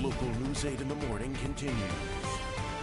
Local News 8 in the morning continues.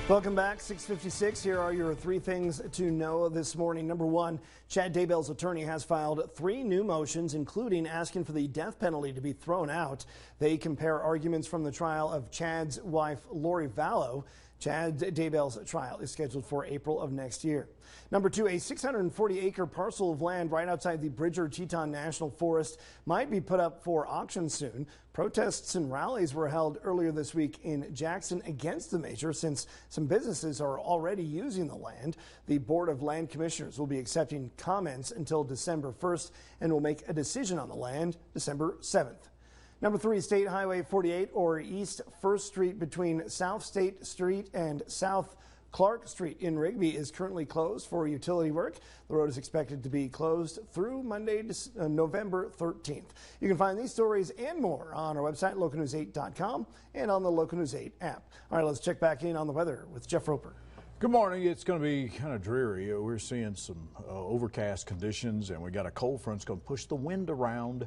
Welcome back, 6:56. Here are your three things to know this morning. Number one, Chad Daybell's attorney has filed 3 new motions, including asking for the death penalty to be thrown out. They compare arguments from the trial of Chad's wife, Lori Vallow. Chad Daybell's trial is scheduled for April of next year. Number two, a 640-acre parcel of land right outside the Bridger-Teton National Forest might be put up for auction soon. Protests and rallies were held earlier this week in Jackson against the measure since some businesses are already using the land. The Board of Land Commissioners will be accepting comments until December 1st and will make a decision on the land December 7th. Number three, State Highway 48 or East 1st Street between South State Street and South Clark Street in Rigby is currently closed for utility work. The road is expected to be closed through Monday, November 13th. You can find these stories and more on our website, localnews8.com, and on the Local News 8 app. All right, let's check back in on the weather with Jeff Roper. Good morning. It's going to be kind of dreary. We're seeing some overcast conditions, and we got a cold front that's going to push the wind around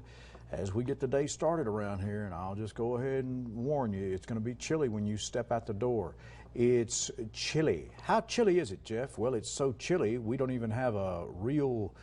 as we get the day started around here. And I'll just go ahead and warn you, it's going to be chilly when you step out the door. It's chilly. How chilly is it, Jeff? Well, it's so chilly we don't even have a real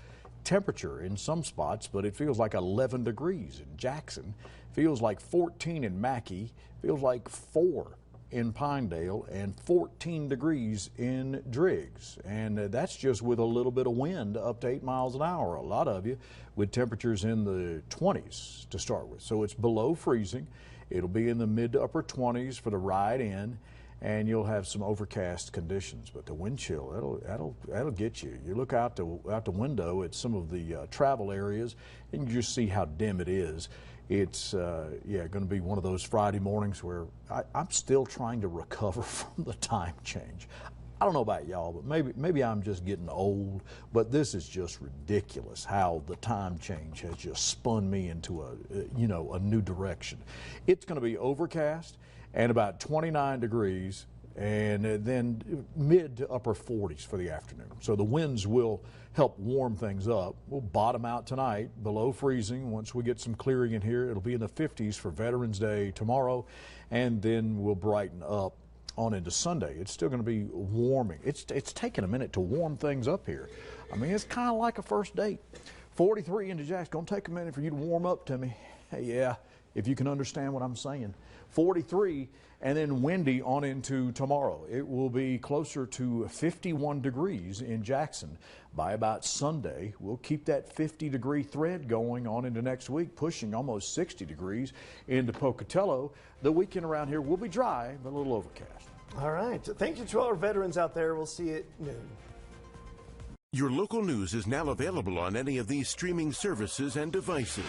temperature in some spots, but it feels like 11 degrees in Jackson, feels like 14 in Mackey, feels like 4 in Pinedale, and 14 degrees in Driggs. And that's just with a little bit of wind up to 8 miles an hour, a lot of you, with temperatures in the 20s to start with. So it's below freezing. It'll be in the mid to upper 20s for the ride in, and you'll have some overcast conditions. But the wind chill, that'll get you. You look out the window at some of the travel areas, and you just see how dim it is. It's going to be one of those Friday mornings where I'm still trying to recover from the time change. I don't know about y'all, but maybe I'm just getting old, but this is just ridiculous how the time change has just spun me into a new direction. It's going to be overcast and about 29 degrees, and then mid to upper 40s for the afternoon. So the winds will help warm things up. We'll bottom out tonight below freezing. Once we get some clearing in here, it'll be in the 50s for Veterans Day tomorrow, and then we'll brighten up on into Sunday. It's still going to be warming. It's taking a minute to warm things up here. I mean, it's kind of like a first date. 43 into Jackson. Going to take a minute for you to warm up to me. Yeah, if you can understand what I'm saying. 43, and then windy on into tomorrow. It will be closer to 51 degrees in Jackson by about Sunday. We'll keep that 50-degree thread going on into next week, pushing almost 60 degrees into Pocatello. The weekend around here will be dry, but a little overcast. All right. Thank you to all our veterans out there. We'll see you at noon. Your local news is now available on any of these streaming services and devices.